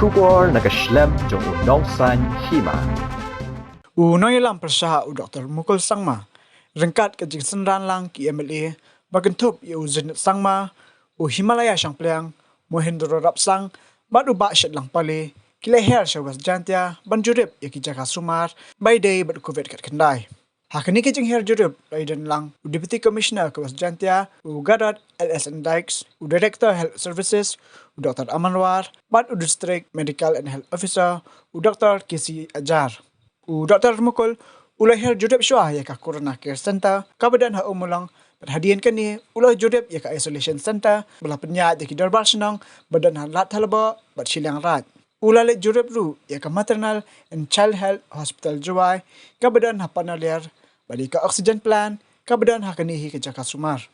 Shubor nagaslem jong unongsan Hima. Unoy lam persaha u Dr. Mukul sangma. Rengkat ke Jingsumar lang ki MLA bagentup ye uzin sangma u Himalaya sang pleang Mohendro rapsang badu ba shet lang pale kile her shawas jantia banjurip ye ki Jingsumar by day bad covid kat kendai. Hakani ke jing her jurup Raiden lang u Deputy Commissioner kawas jantia u Gadat LSN Dykes u Director Health Services u Dr. Amanwar bad u District Medical and Health Officer u Dr. Kisi Ajar. U Dr. Mukul ulah her judep syua ya ka Corona Care Center kabadan ha umulang perhadian kani ulah judep ya ka Isolation Center belah penyat ya ki darbar senang badan ha lat halaba bat Shillong rat. Ulah le judep ru ya ka Maternal and Child Health Hospital Juwai kabadan ha panalir bali ka oxygen plan kabadan ha kanihi ke Jingsumar.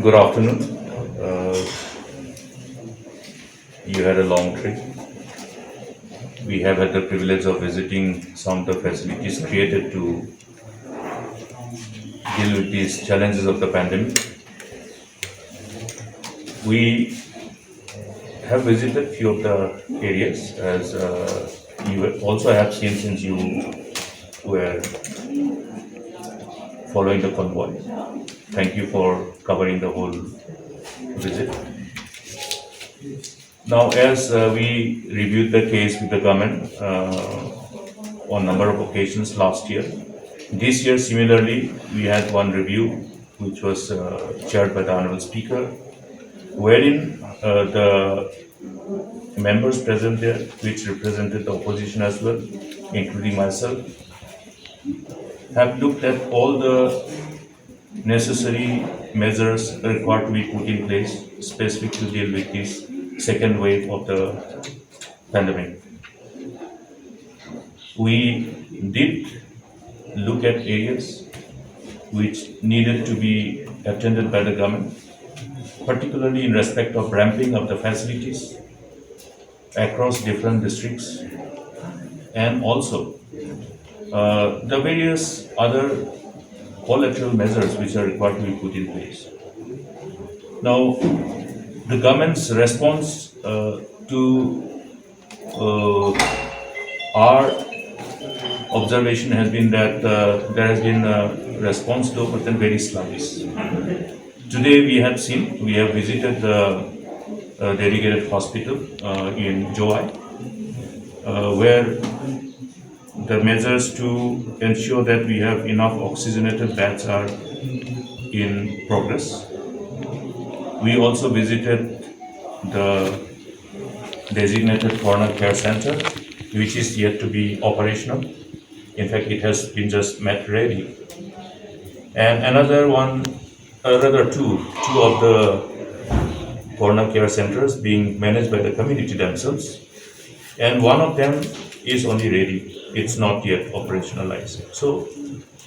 Good afternoon. You had a long trip. We have had the privilege of visiting some of the facilities created to deal with these challenges of the pandemic. We have visited few of the areas, as you also have seen since you were following the convoy. Thank you for covering the whole visit. Now, as we reviewed the case with the government on number of occasions last year, this year similarly we had one review which was chaired by the Honorable Speaker, wherein the members present there, which represented the opposition as well, including myself, have looked at all the necessary measures required to be put in place specific to deal with this second wave of the pandemic. We did look at areas which needed to be attended by the government, particularly in respect of ramping up the facilities across different districts, and also the various other collateral measures which are required to be put in place. Now, the government's response to our observation has been that there has been a response though, but then very sluggish. Today we have visited the dedicated hospital in Joai, where the measures to ensure that we have enough oxygenated beds are in progress. We also visited the designated Corona Care Center, which is yet to be operational. In fact, it has been just made ready. And another one, rather two of the Corona Care Centers being managed by the community themselves. And one of them is only ready. It's not yet operationalized. So,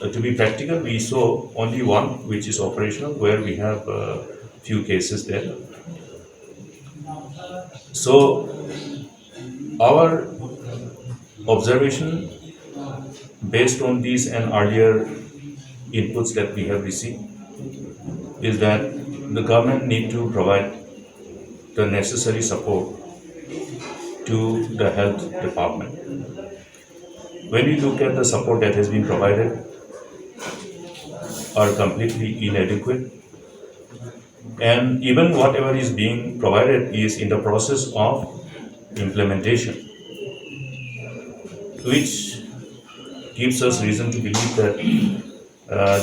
to be practical, we saw only one which is operational, where we have a few cases there. So, our observation based on these and earlier inputs that we have received is that the government need to provide the necessary support to the health department. When we look at the support that has been provided are completely inadequate, and even whatever is being provided is in the process of implementation, which gives us reason to believe that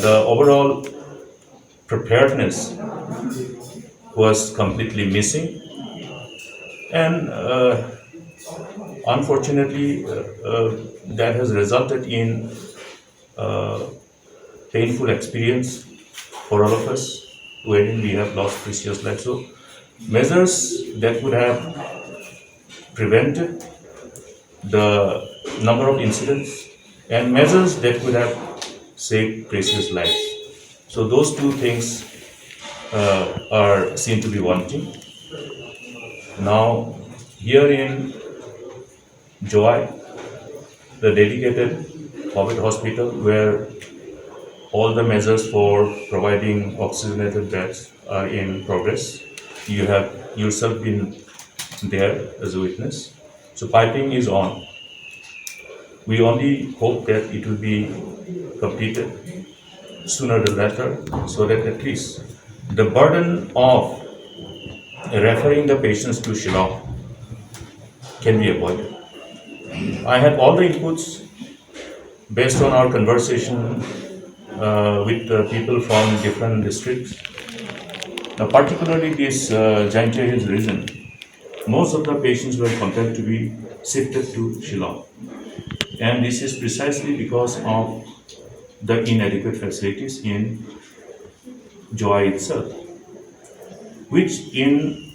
the overall preparedness was completely missing, and unfortunately that has resulted in painful experience for all of us, wherein we have lost precious lives. So measures that would have prevented the number of incidents and measures that would have saved precious lives. So those two things are seen to be wanting. Now, here in Joy, the dedicated COVID hospital where all the measures for providing oxygenated beds are in progress. You have yourself been there as a witness. So piping is on. We only hope that it will be completed sooner than later so that at least the burden of referring the patients to Shillong can be avoided. I had all the inputs based on our conversation with the people from different districts. Now, particularly this Jingtei Hills region, most of the patients were compelled to be shifted to Shillong. And this is precisely because of the inadequate facilities in Joy itself, which in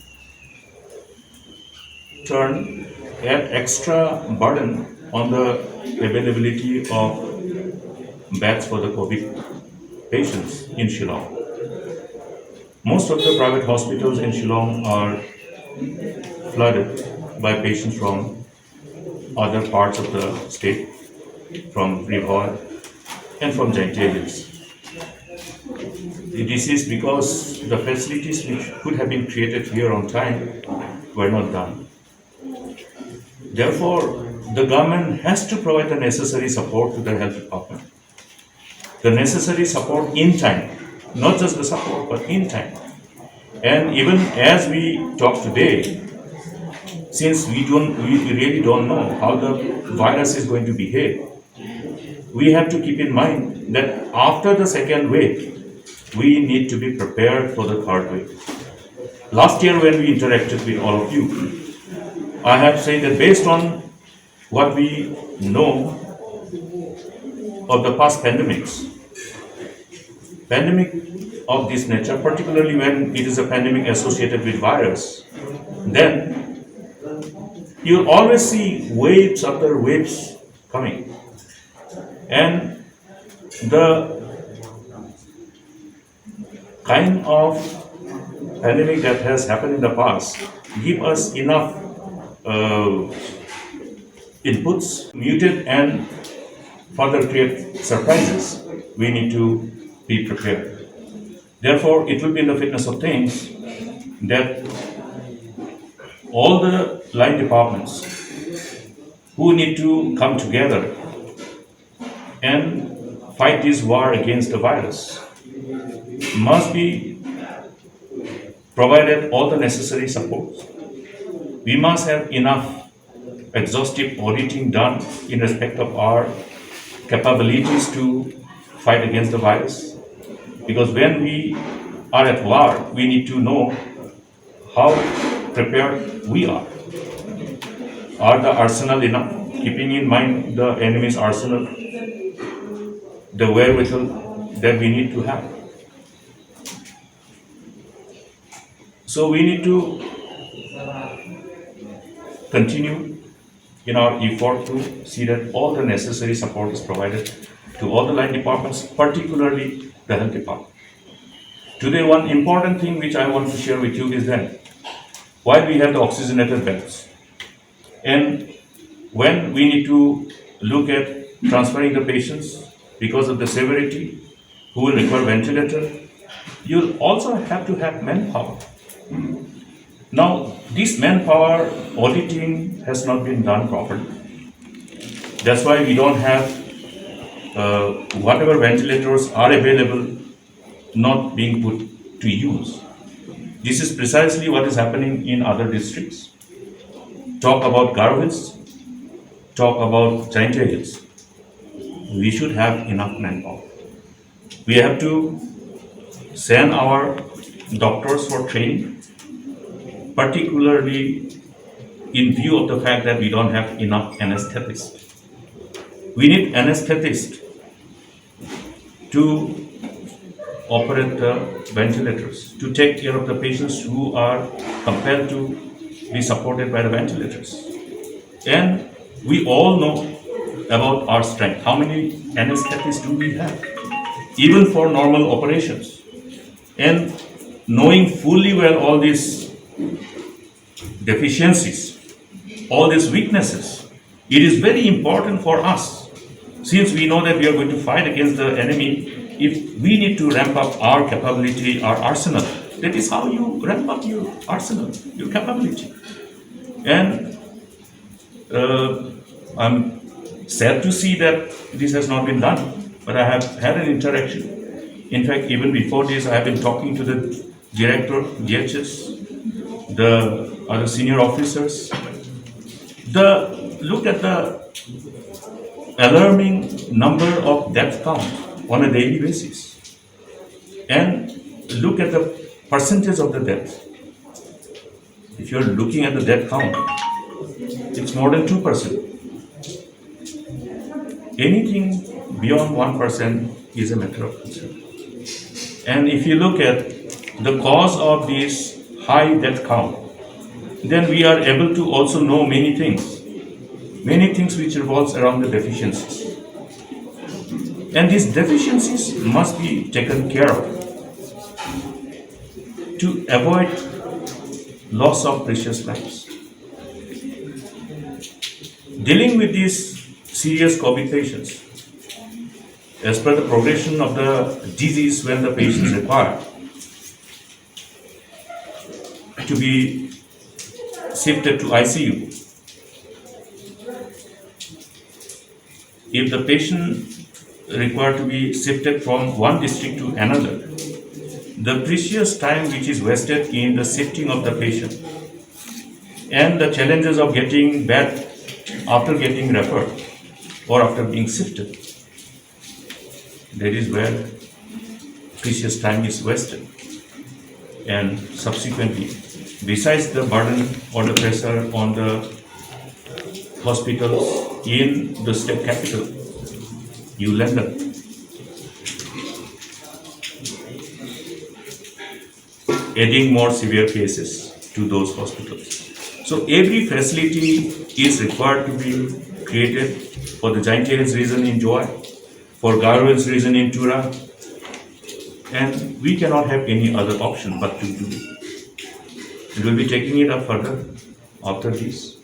turn add extra burden on the availability of beds for the COVID patients in Shillong. Most of the private hospitals in Shillong are flooded by patients from other parts of the state, from Rihor and from Jingtei Hills. This is because the facilities which could have been created here on time were not done. Therefore, the government has to provide the necessary support to the health department. The necessary support in time, not just the support, but in time. And even as we talk today, since we really don't know how the virus is going to behave, we have to keep in mind that after the second wave, we need to be prepared for the third wave. Last year when we interacted with all of you, I have said that based on what we know of the past pandemic of this nature, particularly when it is a pandemic associated with virus, then you'll always see waves after waves coming. And the kind of pandemic that has happened in the past give us enough inputs, muted and further create surprises. We need to be prepared. Therefore, it will be in the fitness of things that all the line departments who need to come together and fight this war against the virus must be provided all the necessary support. We must have enough exhaustive auditing done in respect of our capabilities to fight against the virus. Because when we are at war, we need to know how prepared we are. Are the arsenal enough? Keeping in mind the enemy's arsenal, the wherewithal that we need to have. So we need to continue in our effort to see that all the necessary support is provided to all the line departments, particularly the health department. Today, one important thing which I want to share with you is that while we have the oxygenated beds, and when we need to look at transferring the patients because of the severity who will require ventilator, you'll also have to have manpower. Now, this manpower auditing has not been done properly. That's why we don't have whatever ventilators are available not being put to use. This is precisely what is happening in other districts. Talk about Garo Hills, talk about Jingtei Hills. We should have enough manpower. We have to send our doctors for training, particularly in view of the fact that we don't have enough anesthetists. We need anesthetists to operate ventilators, to take care of the patients who are compelled to be supported by the ventilators. And we all know about our strength. How many anesthetists do we have? Even for normal operations. And knowing fully well all these deficiencies, all these weaknesses, it is very important for us, since we know that we are going to fight against the enemy, if we need to ramp up our capability, our arsenal. That is how you ramp up your arsenal, your capability. And I'm sad to see that this has not been done, but I have had an interaction. In fact, even before this, I have been talking to the director, GHS, the other senior officers. Look at the alarming number of death count on a daily basis, and look at the percentage of the death. If you're looking at the death count, it's more than 2%. Anything beyond 1% is a matter of concern. And if you look at the cause of this high death count, then we are able to also know many things which revolves around the deficiencies. And these deficiencies must be taken care of to avoid loss of precious lives. Dealing with these serious COVID patients, as per the progression of the disease, when the patients require to be shifted to ICU, if the patient required to be shifted from one district to another, the precious time which is wasted in the shifting of the patient and the challenges of getting back after getting referred or after being shifted, that is where precious time is wasted. And subsequently, besides the burden or the pressure on the hospitals in the state capital, you land up adding more severe cases to those hospitals. So every facility is required to be created for the Jingtei's region in Joy, for Garwell's region in Tura, and we cannot have any other option but to do it. We will be taking it up further after this.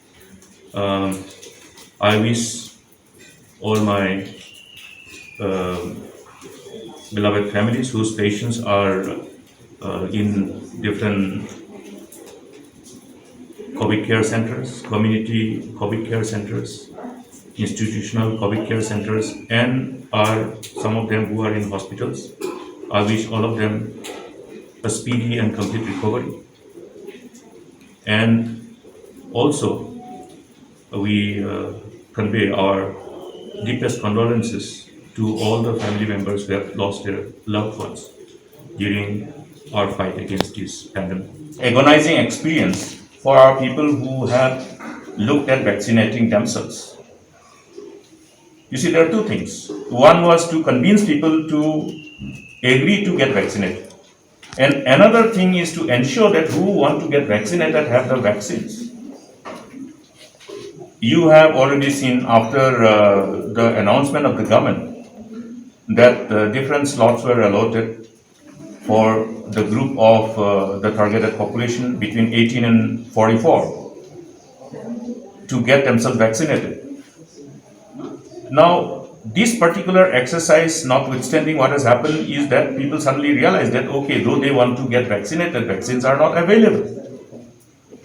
I wish all my beloved families whose patients are in different COVID care centers, community COVID care centers, institutional COVID care centers, and are some of them who are in hospitals. I wish all of them a speedy and complete recovery. And also, we convey our deepest condolences to all the family members who have lost their loved ones during our fight against this pandemic. Agonizing experience for our people who have looked at vaccinating themselves. You see, there are two things. One was to convince people to agree to get vaccinated. And another thing is to ensure that who want to get vaccinated have the vaccines. You have already seen after the announcement of the government that different slots were allotted for the group of the targeted population between 18 and 44 to get themselves vaccinated. Now, this particular exercise, notwithstanding what has happened, is that people suddenly realize that, okay, though they want to get vaccinated, vaccines are not available.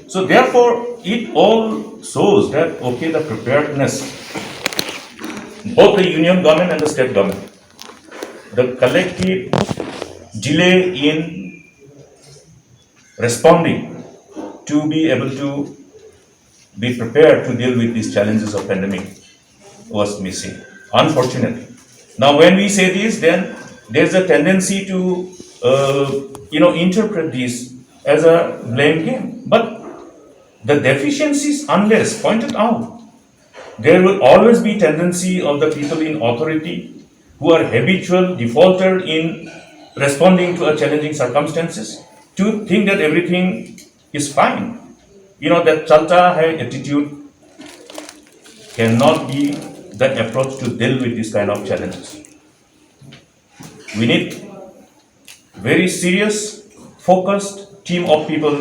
So therefore, it all shows that, okay, the preparedness, both the union government and the state government, the collective delay in responding to be able to be prepared to deal with these challenges of pandemic was missing, unfortunately. Now, when we say this, then there's a tendency to, interpret this as a blame game. But the deficiencies, unless pointed out, there will always be tendency of the people in authority who are habitual defaulter in responding to a challenging circumstances, to think that everything is fine. That chalta hai attitude cannot be the approach to deal with this kind of challenges. We need very serious, focused team of people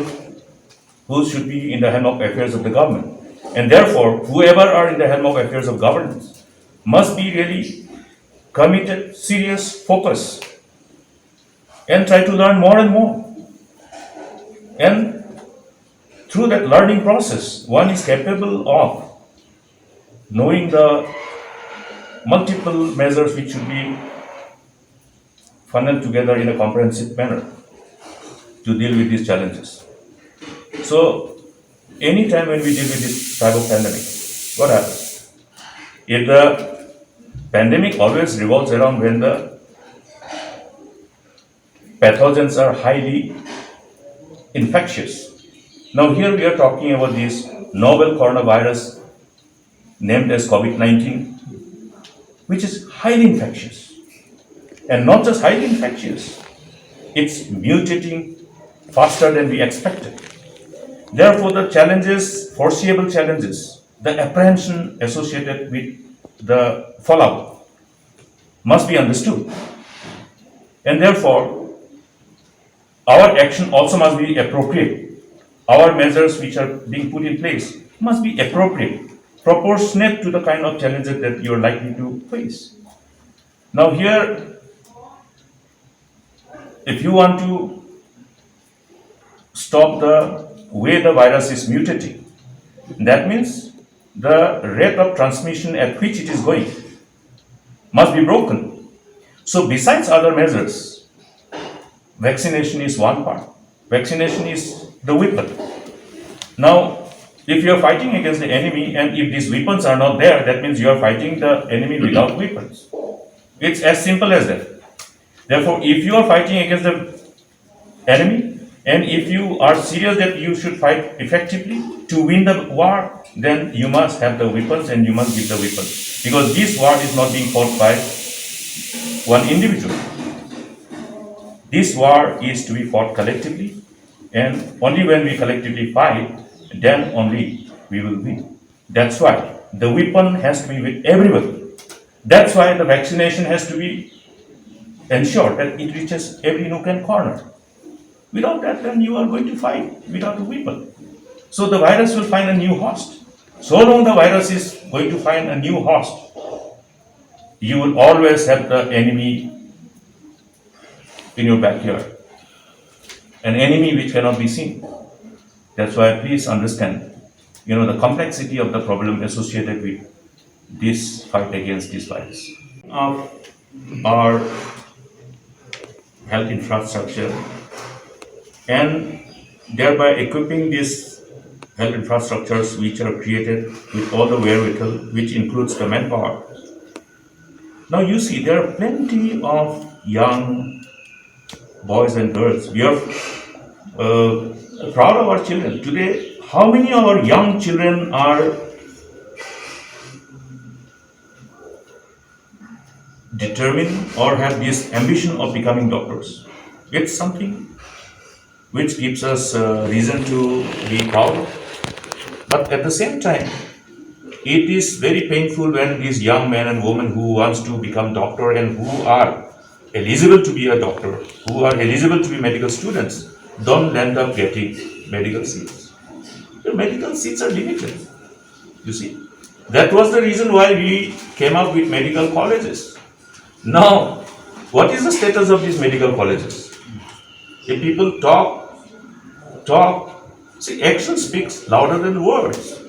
who should be in the helm of affairs of the government. And therefore, whoever are in the helm of affairs of governance must be really committed, serious, focused, and try to learn more and more. And through that learning process, one is capable of knowing the multiple measures which should be funneled together in a comprehensive manner to deal with these challenges. So, anytime when we deal with this type of pandemic, what happens? If the pandemic always revolves around when the pathogens are highly infectious. Now here we are talking about this novel coronavirus named as COVID-19, which is highly infectious. And not just highly infectious, it's mutating faster than we expected. Therefore, the challenges, foreseeable challenges, the apprehension associated with the fallout must be understood. And therefore, our action also must be appropriate. Our measures which are being put in place must be appropriate, proportionate to the kind of challenges that you are likely to face. Now here, if you want to stop the way the virus is mutating, that means the rate of transmission at which it is going must be broken. So besides other measures, vaccination is one part. Vaccination is the weapon. Now, if you are fighting against the enemy and if these weapons are not there, that means you are fighting the enemy without weapons. It's as simple as that. Therefore, if you are fighting against the enemy and if you are serious that you should fight effectively to win the war, then you must have the weapons and you must give the weapons. Because this war is not being fought by one individual. This war is to be fought collectively, and only when we collectively fight, then only we will win. That's why the weapon has to be with everyone. That's why the vaccination has to be ensured that it reaches every nook and corner. Without that, then you are going to fight without a weapon. So the virus will find a new host. So long the virus is going to find a new host, you will always have the enemy in your backyard. An enemy which cannot be seen. That's why please understand, the complexity of the problem associated with this fight against this virus. Of our health infrastructure and thereby equipping these health infrastructures which are created with all the wherewithal, which includes the manpower. Now you see, there are plenty of young boys and girls. We are proud of our children. Today, how many of our young children are determined or have this ambition of becoming doctors? It's something which gives us reason to be proud. But at the same time, it is very painful when these young men and women who wants to become doctor and who are eligible to be a doctor, who are eligible to be medical students, don't end up getting medical seats. The medical seats are limited, you see. That was the reason why we came up with medical colleges. Now, what is the status of these medical colleges? If people talk, see, action speaks louder than words.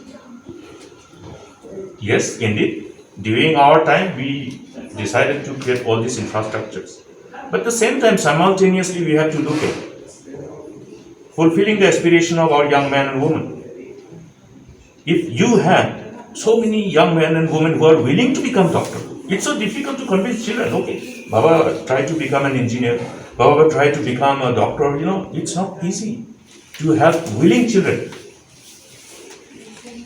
Yes, indeed, during our time, we decided to create all these infrastructures. But at the same time, simultaneously, we have to look at fulfilling the aspiration of our young men and women. If you have so many young men and women who are willing to become doctors, it's so difficult to convince children, okay, Baba, try to become an engineer, Baba, try to become a doctor. It's not easy to have willing children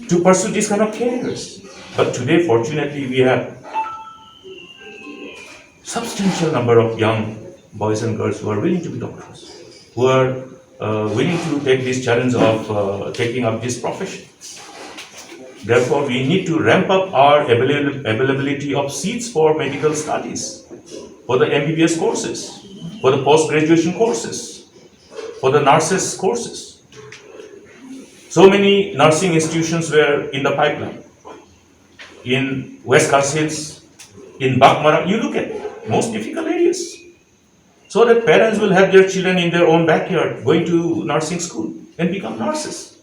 to pursue these kind of careers. But today, fortunately, we have substantial number of young boys and girls who are willing to be doctors, who are willing to take this challenge of taking up this profession. Therefore, we need to ramp up our availability of seats for medical studies, for the MBBS courses, for the post-graduation courses, for the nurses courses. So many nursing institutions were in the pipeline. In West Hills, in Bakmara, you look at most difficult areas. So that parents will have their children in their own backyard going to nursing school and become nurses.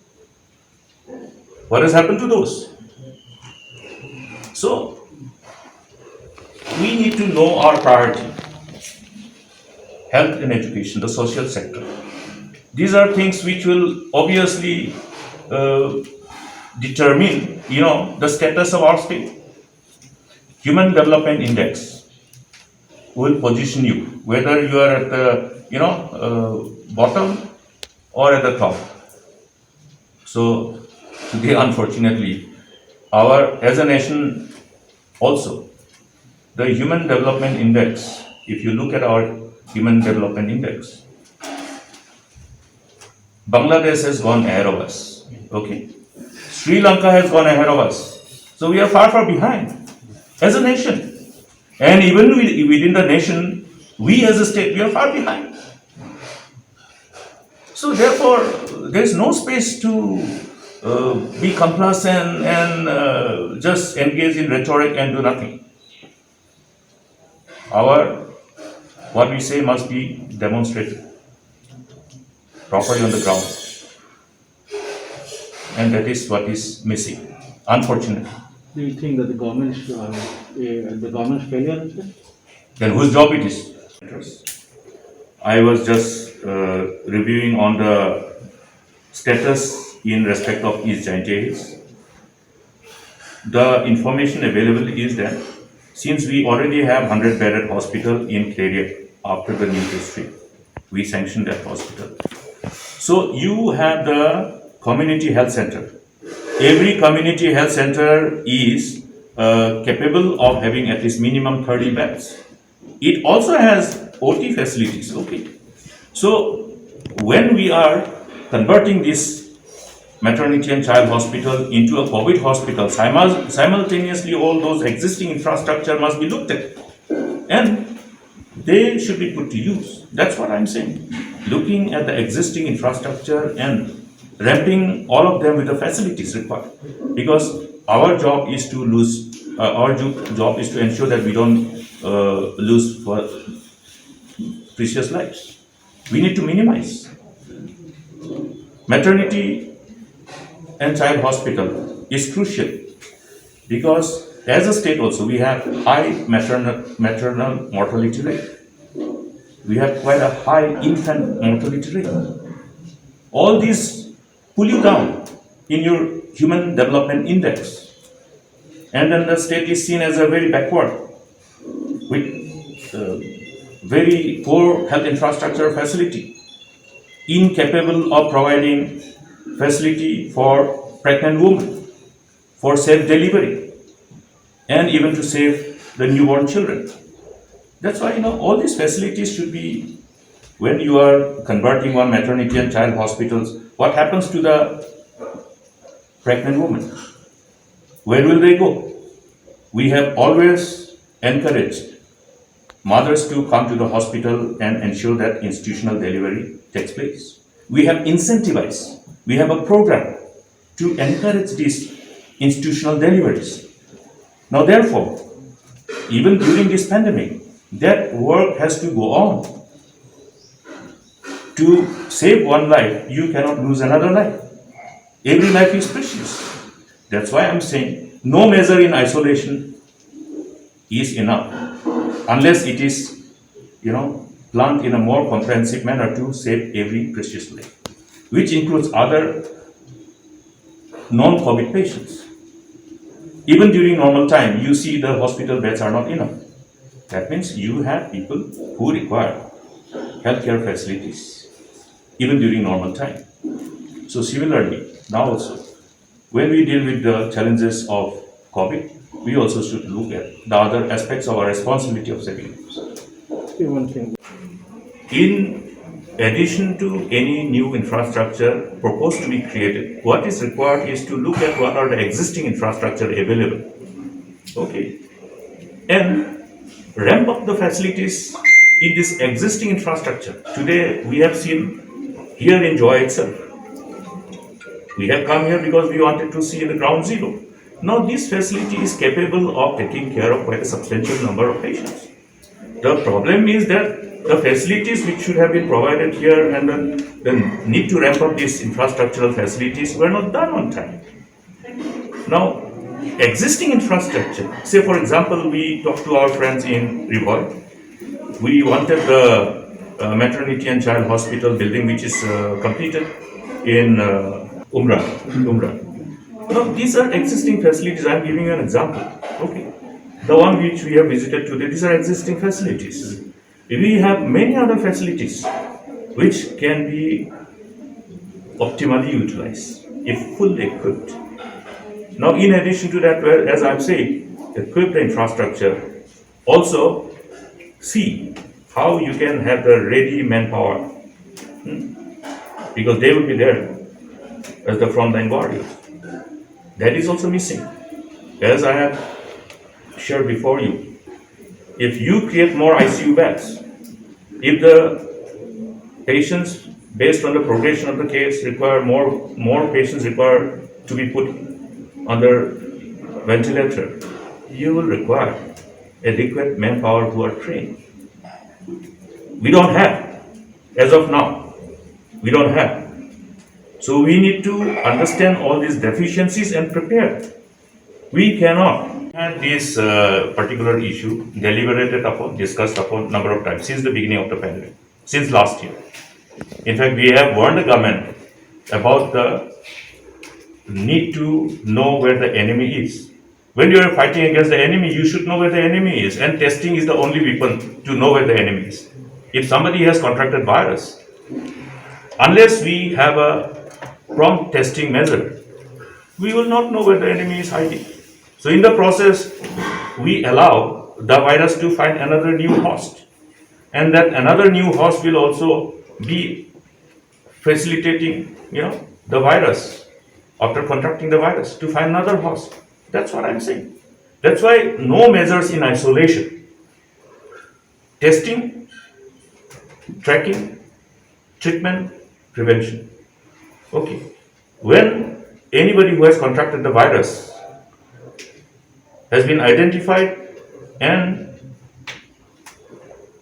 What has happened to those? So, we need to know our priority. Health and education, the social sector. These are things which will obviously determine, the status of our state. Human Development Index will position you, whether you are at the, bottom or at the top. So, today, unfortunately, as a nation also, the Human Development Index, if you look at our Human Development Index, Bangladesh has gone ahead of us, okay? Sri Lanka has gone ahead of us. So we are far, far behind as a nation. And even within the nation, we as a state, we are far behind. So therefore, there is no space to be complacent and just engage in rhetoric and do nothing. What we say must be demonstrated properly on the ground. And that is what is missing, unfortunately. Do you think that the government's failure is it? Then whose job it is? I was just reviewing on the status in respect of East Jingtei. The information available is that since we already have 100-bedded hospital in Tiar after the new district, we sanctioned that hospital. So you have the community health center. Every community health center is capable of having at least minimum 30 beds. It also has OT facilities, okay? So when we are converting this maternity and child hospital into a COVID hospital, simultaneously all those existing infrastructure must be looked at. And they should be put to use. That's what I'm saying. Looking at the existing infrastructure and ramping all of them with the facilities required. Because our job is to ensure that we don't lose precious lives. We need to minimize. Maternity and child hospital is crucial because as a state also we have high maternal mortality rate. We have quite a high infant mortality rate. All these pull you down in your Human Development Index. And then the state is seen as a very backward with very poor health infrastructure facility, incapable of providing facility for pregnant women, for safe delivery, and even to save the newborn children. That's why, all these facilities should be, when you are converting one maternity and child hospitals, what happens to the pregnant women? Where will they go? We have always encouraged mothers to come to the hospital and ensure that institutional delivery takes place. We have incentivized, we have a program to encourage these institutional deliveries. Now therefore, even during this pandemic, that work has to go on. To save one life, you cannot lose another life. Every life is precious. That's why I'm saying no measure in isolation is enough unless it is, planned in a more comprehensive manner to save every precious life, which includes other non-COVID patients. Even during normal time, you see the hospital beds are not enough. That means you have people who require healthcare facilities, even during normal time. So similarly, now also, when we deal with the challenges of COVID, we also should look at the other aspects of our responsibility of saving lives. One thing. in addition to any new infrastructure proposed to be created, what is required is to look at what are the existing infrastructure available. Okay. And ramp up the facilities in this existing infrastructure. Today, we have seen here in Joy itself. We have come here because we wanted to see the ground zero. Now, this facility is capable of taking care of quite a substantial number of patients. The problem is that the facilities which should have been provided here and the need to ramp up these infrastructural facilities were not done on time. Now, existing infrastructure, say for example, we talked to our friends in Revolt. We wanted the maternity and child hospital building which is completed in Umrah. Now, these are existing facilities. I am giving you an example. Okay. The one which we have visited today, these are existing facilities. We have many other facilities which can be optimally utilized if fully equipped. Now, in addition to that, as I'm saying, equip the infrastructure. Also, see how you can have the ready manpower, because they will be there as the frontline warriors. That is also missing. As I have shared before you, if you create more ICU beds, if the patients, based on the progression of the case, require more patients require to be put under ventilator, you will require adequate manpower who are trained. We don't have, as of now, we don't have. So we need to understand all these deficiencies and prepare. We cannot have this particular issue deliberated upon, discussed upon number of times since the beginning of the pandemic, since last year. In fact, we have warned the government about the need to know where the enemy is. When you are fighting against the enemy, you should know where the enemy is, and testing is the only weapon to know where the enemy is. If somebody has contracted virus, unless we have a prompt testing measure, we will not know where the enemy is hiding. So in the process, we allow the virus to find another new host, and that another new host will also be facilitating, the virus after contracting the virus to find another host. That's what I'm saying. That's why no measures in isolation. Testing, tracking, treatment, prevention. Okay. When anybody who has contracted the virus has been identified and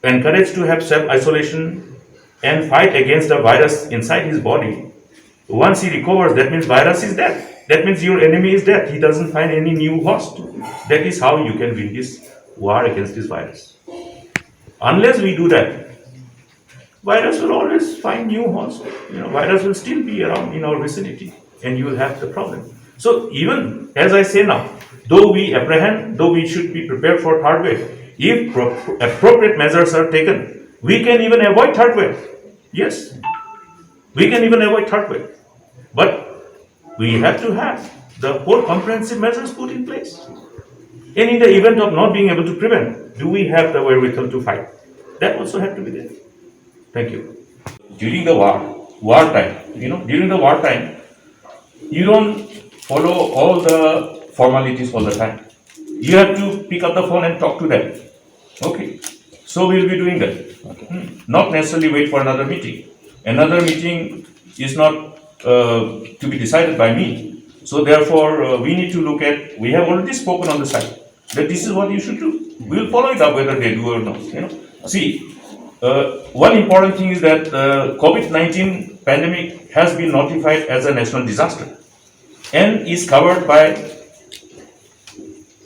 encouraged to have self-isolation and fight against the virus inside his body, once he recovers, that means virus is dead. That means your enemy is dead. He doesn't find any new host. That is how you can win this war against this virus. Unless we do that, virus will always find new hosts. Virus will still be around in our vicinity, and you will have the problem. So even as I say now, though we should be prepared for third wave, if appropriate measures are taken, we can even avoid third wave. Yes, we can even avoid third wave. But we have to have the whole comprehensive measures put in place. And in the event of not being able to prevent, do we have the wherewithal to fight? That also have to be there. Thank you. During the wartime, during the wartime, you don't follow all the formalities all the time. You have to pick up the phone and talk to them. Okay. So we'll be doing that. Okay. Not necessarily wait for another meeting. Another meeting is not to be decided by me. So therefore, we need to look at, we have already spoken on the side, that this is what you should do. We will follow it up whether they do or not. See, one important thing is that COVID-19 pandemic has been notified as a national disaster and is covered by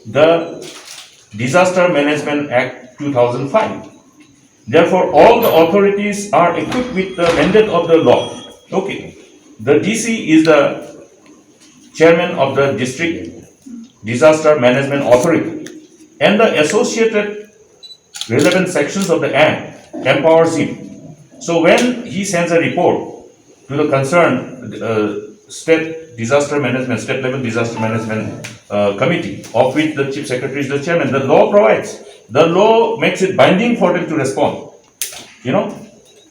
the Disaster Management Act 2005. Therefore, all the authorities are equipped with the mandate of the law. Okay. The DC is the chairman of the District Disaster Management Authority, and the associated relevant sections of the Act empowers him. So when he sends a report to the concerned state level disaster management committee, of which the chief secretary is the chairman, the law makes it binding for them to respond.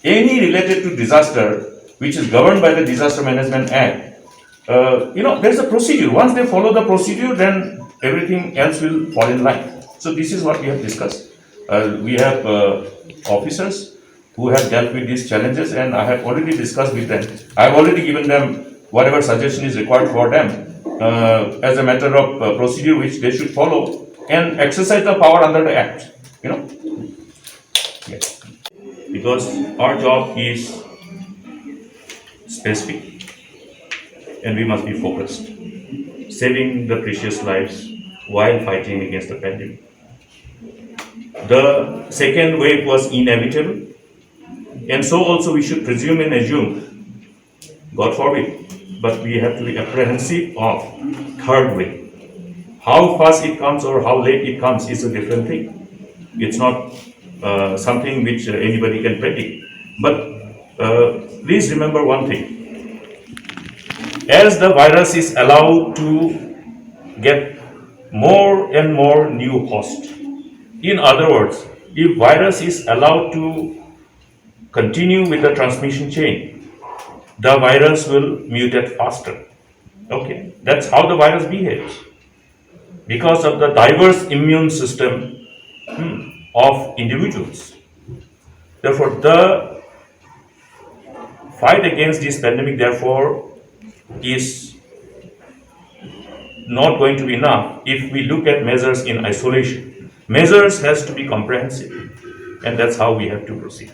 any related to disaster, which is governed by the Disaster Management Act, there's a procedure. Once they follow the procedure, then everything else will fall in line. So this is what we have discussed. We have officers who have dealt with these challenges, and I have already discussed with them. I have already given them whatever suggestion is required for them as a matter of procedure which they should follow and exercise the power under the Act. Yes. Because our job is specific and we must be focused, saving the precious lives while fighting against the pandemic. The second wave was inevitable, and so also we should presume and assume, God forbid, but we have to be apprehensive of third wave. How fast it comes or how late it comes is a different thing. It's not something which anybody can predict. But please remember one thing. As the virus is allowed to get more and more new hosts, in other words, if virus is allowed to continue with the transmission chain, the virus will mutate faster. Okay, that's how the virus behaves. Because of the diverse immune system of individuals. Therefore, the fight against this pandemic, therefore, is not going to be enough if we look at measures in isolation. Measures has to be comprehensive, and that's how we have to proceed.